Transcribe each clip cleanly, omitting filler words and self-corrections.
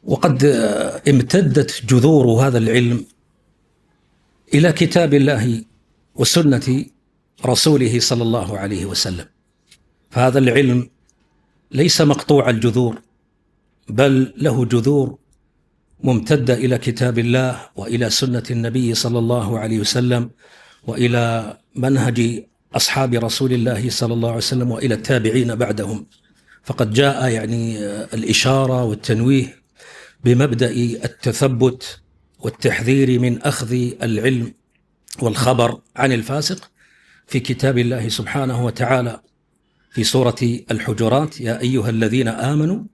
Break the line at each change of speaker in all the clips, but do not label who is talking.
وقد امتدت جذور هذا العلم إلى كتاب الله وسنة رسوله صلى الله عليه وسلم. فهذا العلم ليس مقطوع الجذور، بل له جذور ممتدة إلى كتاب الله وإلى سنة النبي صلى الله عليه وسلم وإلى منهج أصحاب رسول الله صلى الله عليه وسلم وإلى التابعين بعدهم. فقد جاء الإشارة والتنويه بمبدأ التثبت والتحذير من أخذ العلم والخبر عن الفاسق في كتاب الله سبحانه وتعالى في سورة الحجرات: يا أيها الذين آمنوا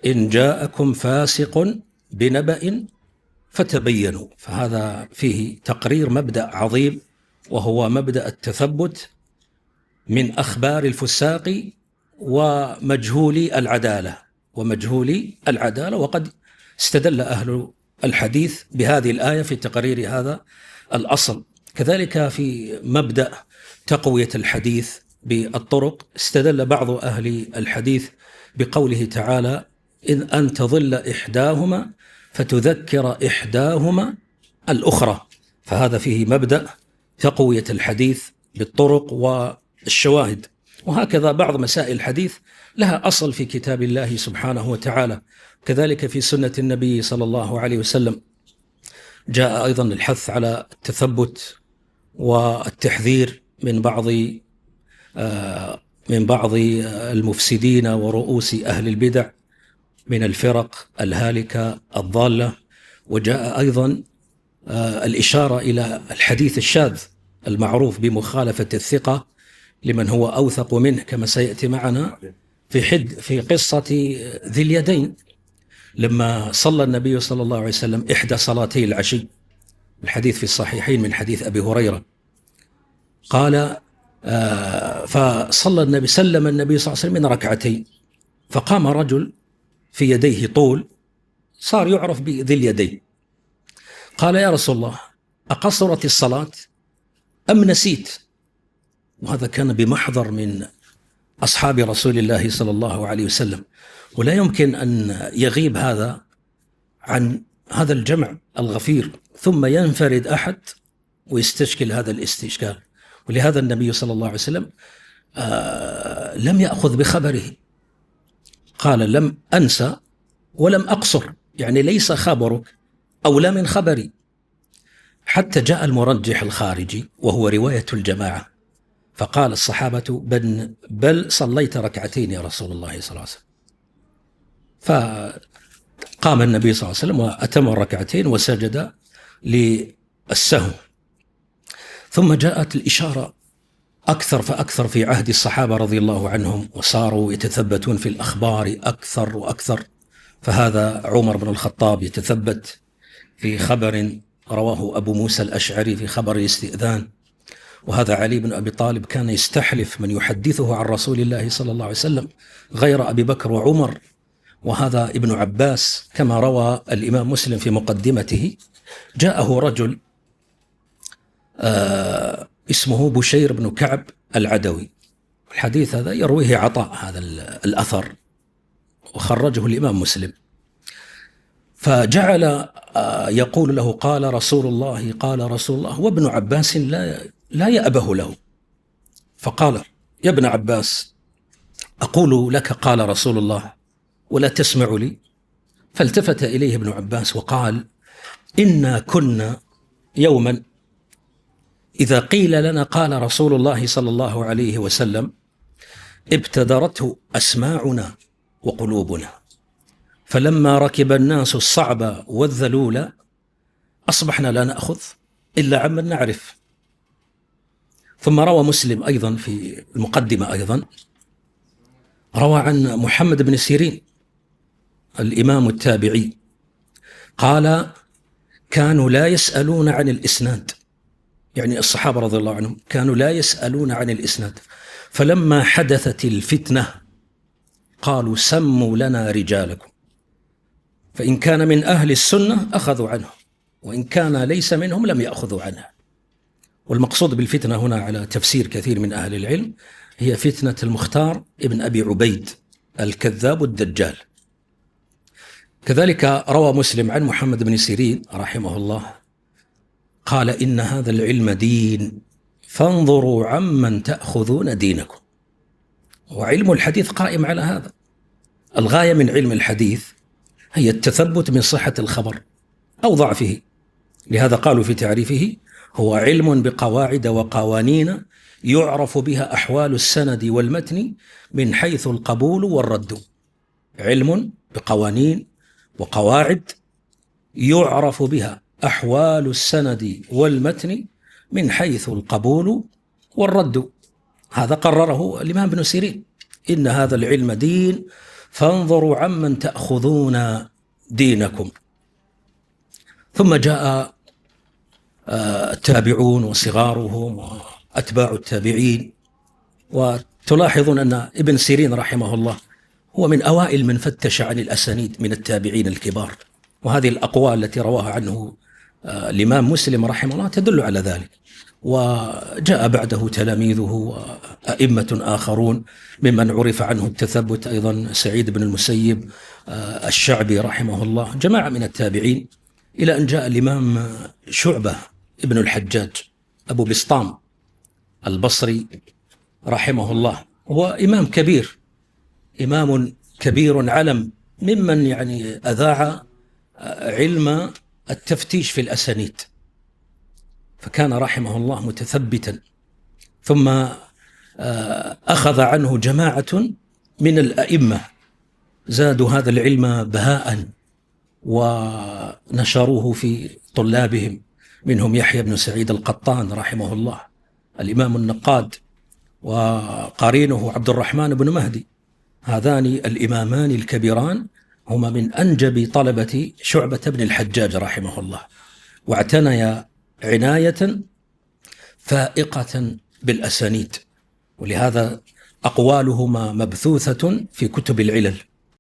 إن جاءكم فاسق بنبأ فتبينوا. فهذا فيه تقرير مبدأ عظيم، وهو مبدأ التثبت من أخبار الفساق ومجهول العدالة. وقد استدل أهل الحديث بهذه الآية في تقرير هذا الأصل. كذلك في مبدأ تقوية الحديث بالطرق استدل بعض أهل الحديث بقوله تعالى: إن أن تضل إحداهما فتذكر إحداهما الأخرى. فهذا فيه مبدأ تقوية الحديث بالطرق والشواهد. وهكذا بعض مسائل الحديث لها أصل في كتاب الله سبحانه وتعالى. كذلك في سنة النبي صلى الله عليه وسلم جاء أيضا الحث على التثبت والتحذير من بعض المفسدين ورؤوس أهل البدع من الفرق الهالكة الضالة. وجاء أيضا الإشارة إلى الحديث الشاذ المعروف بمخالفة الثقة لمن هو أوثق منه، كما سيأتي معنا في قصة ذي اليدين لما صلى النبي صلى الله عليه وسلم إحدى صلاتي العشي. الحديث في الصحيحين من حديث أبي هريرة قال: فصلى النبي سلم النبي صلى الله عليه وسلم من ركعتين، فقام رجل في يديه طول صار يعرف بذي اليدين، قال: يا رسول الله أقصرت الصلاة أم نسيت؟ وهذا كان بمحضر من أصحاب رسول الله صلى الله عليه وسلم، ولا يمكن أن يغيب هذا عن هذا الجمع الغفير ثم ينفرد أحد ويستشكل هذا الاستشكال. ولهذا النبي صلى الله عليه وسلم لم يأخذ بخبره، قال: لم أنسى ولم أقصر، يعني ليس خبرك أولى من خبري. حتى جاء المرجح الخارجي وهو رواية الجماعة، فقال الصحابة: بل صليت ركعتين يا رسول الله صلى الله عليه وسلم. فقام النبي صلى الله عليه وسلم وأتم الركعتين وسجد للسهو. ثم جاءت الإشارة أكثر فأكثر في عهد الصحابة رضي الله عنهم، وصاروا يتثبتون في الأخبار أكثر وأكثر. فهذا عمر بن الخطاب يتثبت في خبر رواه أبو موسى الأشعري في خبر الاستئذان، وهذا علي بن أبي طالب كان يستحلف من يحدثه عن رسول الله صلى الله عليه وسلم غير أبي بكر وعمر. وهذا ابن عباس كما روى الإمام مسلم في مقدمته، جاءه رجل اسمه بشير بن كعب العدوي. الحديث هذا يرويه عطاء، هذا الأثر، وخرجه الإمام مسلم. فجعل يقول له: قال رسول الله، قال رسول الله، وابن عباس لا يأبه له. فقال: يا ابن عباس أقول لك قال رسول الله ولا تسمع لي؟ فالتفت إليه ابن عباس وقال: إنا كنا يوما إذا قيل لنا قال رسول الله صلى الله عليه وسلم ابتدرته أسماعنا وقلوبنا، فلما ركب الناس الصعب والذلول أصبحنا لا نأخذ إلا عمن نعرف. ثم روى مسلم أيضا في المقدمة أيضا، روى عن محمد بن سيرين الإمام التابعي قال: كانوا لا يسألون عن الإسناد، يعني الصحابة رضي الله عنهم كانوا لا يسألون عن الإسناد، فلما حدثت الفتنة قالوا: سموا لنا رجالكم، فإن كان من أهل السنة أخذوا عنه، وإن كان ليس منهم لم يأخذوا عنها. والمقصود بالفتنة هنا على تفسير كثير من أهل العلم هي فتنة المختار ابن أبي عبيد الكذاب الدجال. كذلك روى مسلم عن محمد بن سيرين رحمه الله قال: إن هذا العلم دين فانظروا عمن تأخذون دينكم. وعلم الحديث قائم على هذا. الغاية من علم الحديث هي التثبت من صحة الخبر أو ضعفه. لهذا قالوا في تعريفه: هو علم بقواعد وقوانين يعرف بها أحوال السند والمتن من حيث القبول والرد. علم بقوانين وقواعد يعرف بها أحوال السند والمتن من حيث القبول والرد. هذا قرره الإمام ابن سيرين: إن هذا العلم دين فانظروا عمن تأخذون دينكم. ثم جاء التابعون وصغارهم وأتباع التابعين، وتلاحظون أن ابن سيرين رحمه الله هو من أوائل من فتش عن الأسانيد من التابعين الكبار، وهذه الأقوال التي رواها عنه الإمام مسلم رحمه الله تدل على ذلك. وجاء بعده تلاميذه وأئمة آخرون ممن عرف عنه التثبت، أيضا سعيد بن المسيب، الشعبي رحمه الله، جماعة من التابعين، إلى أن جاء الإمام شعبة ابن الحجاج أبو بسطام البصري رحمه الله. هو إمام كبير، إمام كبير علم، ممن يعني أذاع علم التفتيش في الأسانيد، فكان رحمه الله متثبتا. ثم أخذ عنه جماعة من الأئمة زادوا هذا العلم بهاء ونشروه في طلابهم، منهم يحيى بن سعيد القطان رحمه الله، الإمام النقاد، وقرينه عبد الرحمن بن مهدي. هذان الإمامان الكبيران هما من أنجب طلبة شعبة بن الحجاج رحمه الله، واعتنيا عناية فائقة بالأسانيد، ولهذا أقوالهما مبثوثة في كتب العلل.